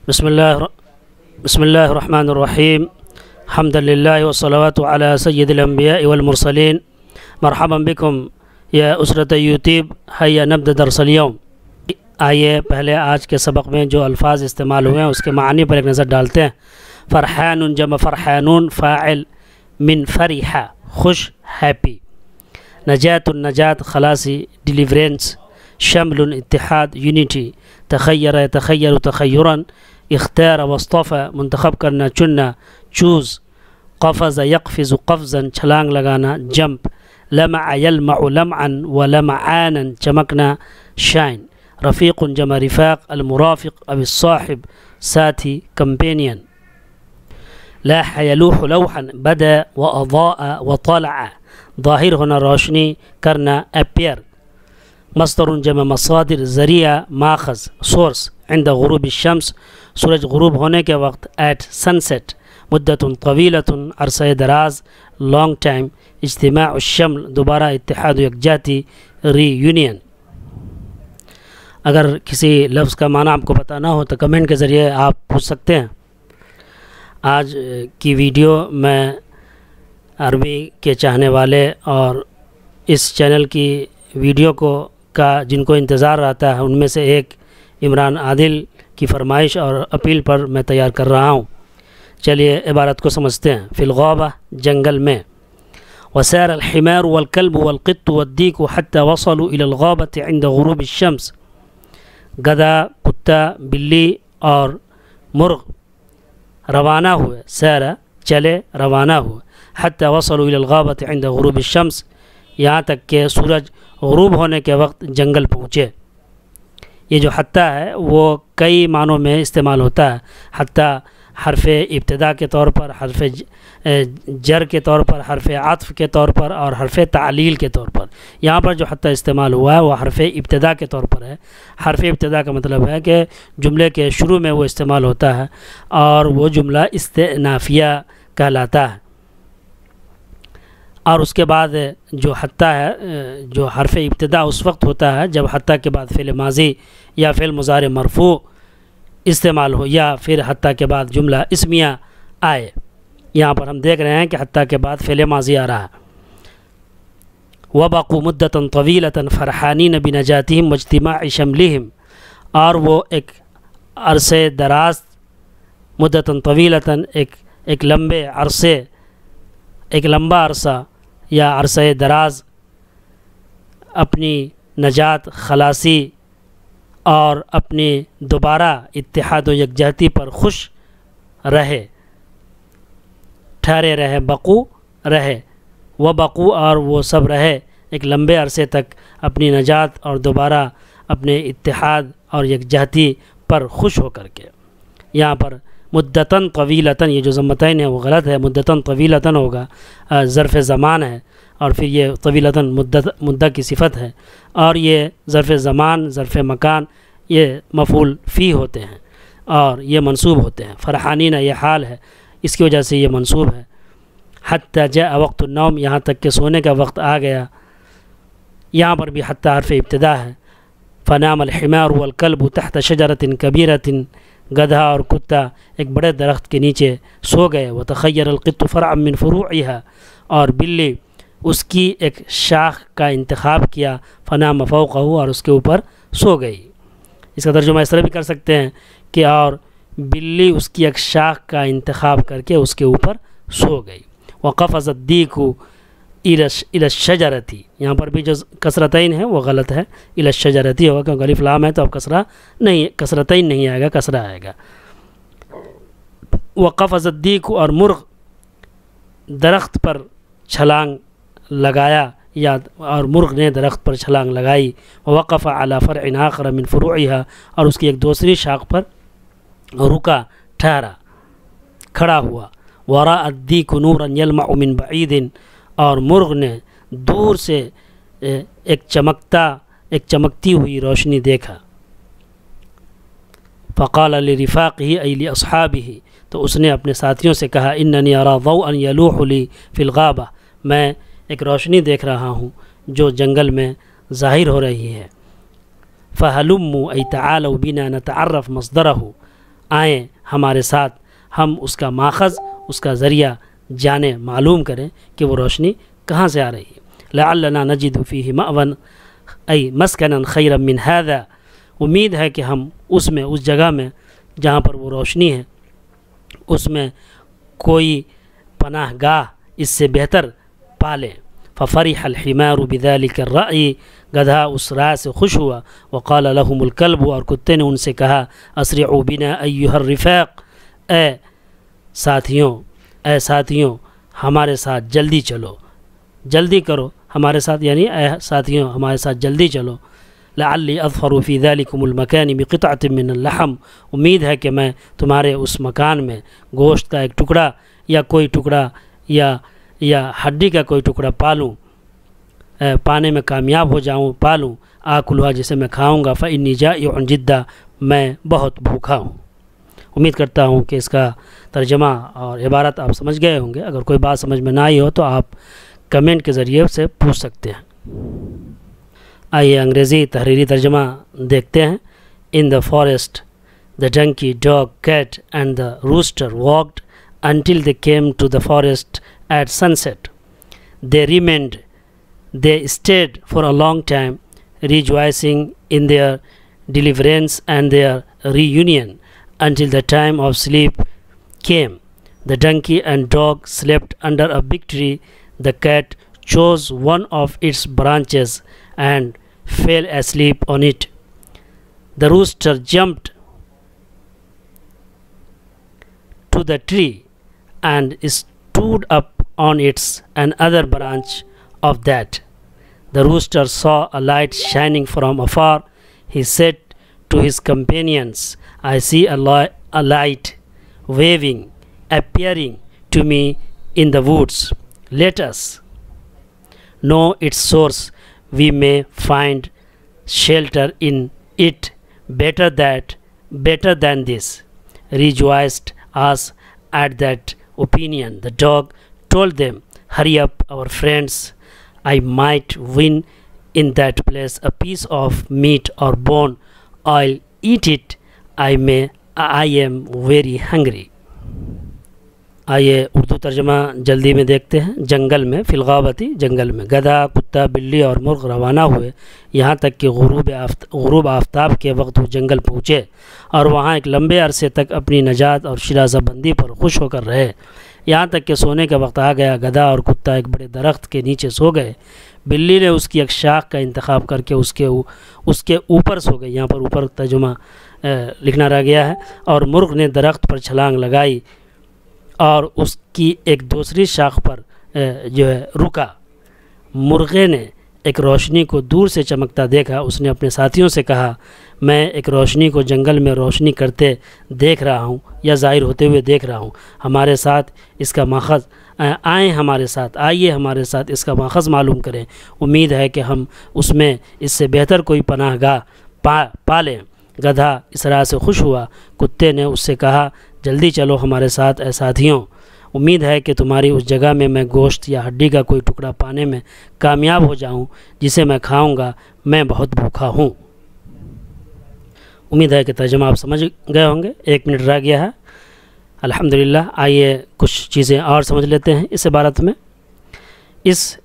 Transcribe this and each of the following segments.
بسم الله الرحمن الرحيم. حمدا لله والصلوات على سيد الأنبياء والمرسلين. مرحبا بكم يا أسرة يوتيوب. هيا نبدأ درس اليوم. آئیے پہلے آج کے سبق میں جو الفاظ استعمال ہوئے ہیں اس کے معنی پر ایک نظر ڈالتے ہیں. فرحان جمع فرحانون، فاعل من فرحہ خوش ہیپی. نجات النجات خلاصی ڈیلیورنس. شمل اتحاد یونیٹی. تخیر یتخیر تخیرا. اختار واصطفى منتخب کرنا چننا چوز. قفز یقفز قفزا چھلانگ لگانا جمپ. لمع یلمع لمعا ولمعانا چمکنا شائن. رفیق جمع رفاق المرافق اب الصاحب ساتھی کمپینین. لاح یلوح لوحا بدا واضاء وطلع ظاہر ہونا روشنی کرنا اپیئر. مصدر جمع مصادر ذریعہ ماخذ سورس. عند غروب الشمس سورج غروب ہونے کے وقت. At sunset. مدت طویلۃ عرصہ دراز لانگ ٹائم. اجتماع الشمل دوبارہ اتحاد و یکجہتی ری یونین. اگر کسی لفظ کا معنی آپ کو پتہ نہ ہو تو کمنٹ کے ذریعے آپ پوچھ سکتے ہیں. آج کی ویڈیو میں عربی کے چاہنے والے اور اس چینل کی ویڈیو کا جن کو انتظار رہتا ہے ان میں سے ایک عمران عادل کی فرمائش اور اپیل پر میں تیار کر رہا ہوں. چلیے عبارت کو سمجھتے ہیں. فی الغابہ جنگل میں. وسار الحمار والکلب والقط والدیک حتی وصلوا الى الغابة عند غروب الشمس. گدھا کتا بلی اور مرغ روانہ ہوئے. سارا چلے روانہ ہوئے. حتی وصلوا الى الغابة عند غروب الشمس یہاں تک کہ سورج غروب ہونے کے وقت جنگل پہنچے. یہ جو حتی ہے وہ کئی معنوں میں استعمال ہوتا ہے. حتی حرف ابتدا کے طور پر، حرف جر کے طور پر، حرف عطف کے طور پر اور حرف تعلیل کے طور پر. یہاں پر جو حتی استعمال ہوا ہے وہ حرف ابتدا کے طور پر ہے. حرف ابتدا کا مطلب ہے کہ جملے کے شروع میں وہ استعمال ہوتا ہے اور وہ جملہ استئنافیہ کہلاتا ہے. اور اس کے بعد جو حتی ہے، جو حرف ابتدا اس وقت ہوتا ہے جب حتی کے بعد فعل ماضی یا فعل مضارع مرفوع استعمال ہو یا پھر حتی کے بعد جملہ اسمیہ آئے. یہاں پر ہم دیکھ رہے ہیں کہ حتی کے بعد فعل ماضی آ رہا ہے. وبقوا مدة طویلة فرحانین بنجاتهم واجتماع شملهم. اور وہ ایک عرصے دراز مدة طویلة ایک لمبے عرصے، ایک لمبا عرصہ یا عرصہ دراز اپنی نجات خلاصی اور اپنی دوبارہ اتحاد و یکجہتی پر خوش رہے، ٹھہرے رہے. بقو رہے، وہ بقو اور وہ سب رہے ایک لمبے عرصے تک اپنی نجات اور دوبارہ اپنے اتحاد اور یکجہتی پر خوش ہو کر کے. یہاں پر مدتاً طویلتاً یہ جو ضمتین ہے وہ غلط ہے. مدتاً طویلتاً ہوگا، ظرف زمان ہے اور پھر یہ طویلتاً مدہ کی صفت ہے اور یہ ظرف زمان ظرف مکان یہ مفعول فی ہوتے ہیں اور یہ منصوب ہوتے ہیں. فرحانین یہ حال ہے، اس کی وجہ سے یہ منصوب ہے. حتی جاء وقت النوم یہاں تک کہ سونے کا وقت آ گیا. یہاں پر بھی حتی حرف ابتدا ہے. فنام الحمار والکلب تحت شجرۃ کبیرۃ. گدھا اور کتا ایک بڑے درخت کے نیچے سو گئے. وتخیر القط فرعا من فروعها. اور بلی اس کی ایک شاخ کا انتخاب کیا. فنام فوقہ اور اس کے اوپر سو گئی. اس کا ترجمہ اس طرح بھی کر سکتے ہیں کہ اور بلی اس کی ایک شاخ کا انتخاب کر کے اس کے اوپر سو گئی. وقفز الدیک الی الشجرۃ. یہاں پر بھی جو کسرتین ہے وہ غلط ہے. الی الشجرۃ ہوگا کیونکہ الف لام ہے تو اب کسرتین نہیں آئے گا، کسرہ آئے گا. وقفز الدیک اور مرغ درخت پر چھلانگ لگایا یا اور مرغ نے درخت پر چھلانگ لگائی. ووقف علی فرع آخر من فروعها اور اس کی ایک دوسری شاخ پر رکا، ٹھہرا، کھڑا ہوا. وراء الدیک نورا یلمع من بعید. اور مرغ نے دور سے ایک چمکتی ہوئی روشنی دیکھا. فقال لرفاقه ای لاصحابه تو اس نے اپنے ساتھیوں سے کہا اننی ارى ضوءا یلوح لی فی الغابہ میں ایک روشنی دیکھ رہا ہوں جو جنگل میں ظاہر ہو رہی ہے. فہلموا ای تعالوا بنا نتعرف مصدرہ آئیں ہمارے ساتھ، ہم اس کا ماخذ، اس کا ذریعہ جانیں، معلوم کریں کہ وہ روشنی کہاں سے آ رہی ہے۔ لعلنا نجد فیہ مأوى ای مسکنا خیرا من ھذا، امید ہے کہ ہم اس میں، اس جگہ میں جہاں پر وہ روشنی ہے، اس میں کوئی پناہ گاہ اس سے بہتر پالیں۔ ففرح الحمار بذلك الرأي، گدھا اس رائے سے خوش ہوا۔ وقال لهم الكلب، اور کتے نے ان سے کہا اسرعوا بنا ایھا الرفاق، اے ساتھیوں ہمارے ساتھ جلدی چلو، جلدی کرو ہمارے ساتھ، یعنی اے ساتھیوں ہمارے ساتھ جلدی چلو۔ لعلی اظفر فی ذلکم المکان بقطعۃ من اللحم، امید ہے کہ میں تمہارے اس مکان میں گوشت کا ایک ٹکڑا یا کوئی ٹکڑا یا ہڈی کا کوئی ٹکڑا پانے میں کامیاب ہو جاؤں، پالوں، آکلھا جسے میں کھاؤں گا، فإنی جائع جدا، میں بہت بھوکا ہوں۔ امید کرتا ہوں کہ اس کا ترجمہ اور عبارت آپ سمجھ گئے ہوں گے۔ اگر کوئی بات سمجھ میں نہ آئی ہو تو آپ کمنٹ کے ذریعے سے پوچھ سکتے ہیں۔ آئیے انگریزی تحریری ترجمہ دیکھتے ہیں۔ In the forest, the donkey, dog, cat and the rooster walked until they came to the forest at sunset. They remained. They stayed for a long time, rejoicing in their deliverance and their reunion until the time of sleep came. The donkey and dog slept under a big tree. The cat chose one of its branches and fell asleep on it. The rooster jumped to the tree and stood up on its another branch of that. The rooster saw a light shining from afar. He said to his companions, I see a light waving, appearing to me in the woods. Let us know its source. We may find shelter in it better than this. Rejoiced us at that opinion. The dog told them, hurry up, our friends. I might win in that place a piece of meat or bone. I'll eat it. I am very hungry. آئیے اردو ترجمہ جلدی میں دیکھتے ہیں۔ جنگل میں، فی الغابتی، جنگل میں گدھا، کتا، بلی اور مرغ روانہ ہوئے، یہاں تک کہ غروب آفتاب کے وقت وہ جنگل پہنچے اور وہاں ایک لمبے عرصے تک اپنی نجات اور شرازہ بندی پر خوش ہو کر رہے، یہاں تک کہ سونے کا وقت آ گیا۔ گدھا اور کتا ایک بڑے درخت کے نیچے سو گئے، بلی نے اس کی ایک شاخ کا انتخاب کر کے اس کے اوپر سو گئی، یہاں پر اوپر ترجمہ لکھنا رہ گیا ہے، اور مرغ نے درخت پر چھلانگ لگائی اور اس کی ایک دوسری شاخ پر رکا۔ مرغے نے ایک روشنی کو دور سے چمکتا دیکھا، اس نے اپنے ساتھیوں سے کہا، میں ایک روشنی کو جنگل میں روشنی کرتے دیکھ رہا ہوں یا ظاہر ہوتے ہوئے دیکھ رہا ہوں، ہمارے ساتھ اس کا ماخذ آئیے ہمارے ساتھ اس کا ماخذ معلوم کریں، امید ہے کہ ہم اس میں اس سے بہتر کوئی پناہ گاہ پالیں۔ گدھا اس راہ سے خوش ہوا، کتے نے اس سے کہا، جلدی چلو ہمارے ساتھ اے ساتھیوں، امید ہے کہ تمہاری اس جگہ میں گوشت یا ہڈی کا کوئی ٹکڑا پانے میں کامیاب ہو جاؤں جسے میں کھاؤں گا، میں بہت بھوکا ہوں۔ امید ہے کہ ترجمہ آپ سمجھ گئے ہوں گے۔ 1 منٹ رہ گیا ہے الحمدللہ۔ آئیے کچھ چیزیں اور سمجھ لیتے ہیں اس عبارت میں۔ اس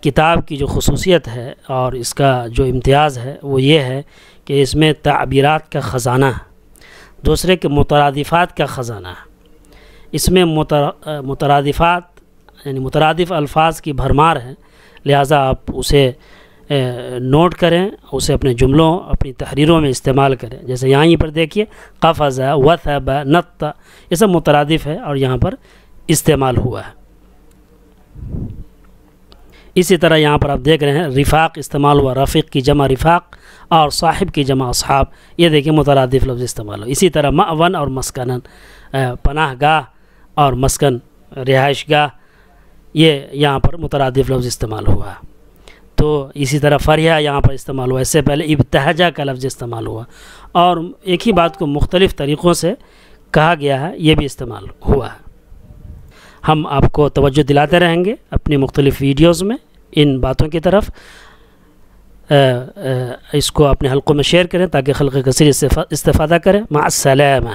کتاب کی جو خصوصیت ہے اور اس کا جو امتیاز ہے وہ یہ ہے کہ اس میں تعبیرات کا خزانہ ہے، دوسرے کے مترادفات کا خزانہ ہے۔ اس میں مترادفات یعنی مترادف الفاظ کی بھرمار ہے، لہٰذا آپ اسے نوٹ کریں، اسے اپنے جملوں، اپنی تحریروں میں استعمال کریں۔ جیسے یہیں پر دیکھیے قفز، وثب، نط، یہ سب مترادف ہے اور یہاں پر استعمال ہوا ہے۔ اسی طرح یہاں پر آپ دیکھ رہے ہیں رفاق استعمال ہوا، رفیق کی جمع رفاق اور صاحب کی جمع اصحاب، یہ دیکھیں مترادف لفظ استعمال ہو۔ اسی طرح مأون اور مسکنن، پناہ گاہ اور مسکن، رہائش گاہ، یہ یہاں پر مترادف لفظ استعمال ہوا ہے۔ تو اسی طرح فرحہ یہاں پر استعمال ہوا، اس سے پہلے ابتہجہ کا لفظ استعمال ہوا، اور ایک ہی بات کو مختلف طریقوں سے کہا گیا ہے، یہ بھی استعمال ہوا ہے۔ ہم آپ کو توجہ دلاتے رہیں گے اپنی مختلف ویڈیوز میں ان باتوں کی طرف۔ اس کو اپنے حلقوں میں شیئر کریں تاکہ خلق کثیر اس سے استفادہ کریں۔ مع السلامہ۔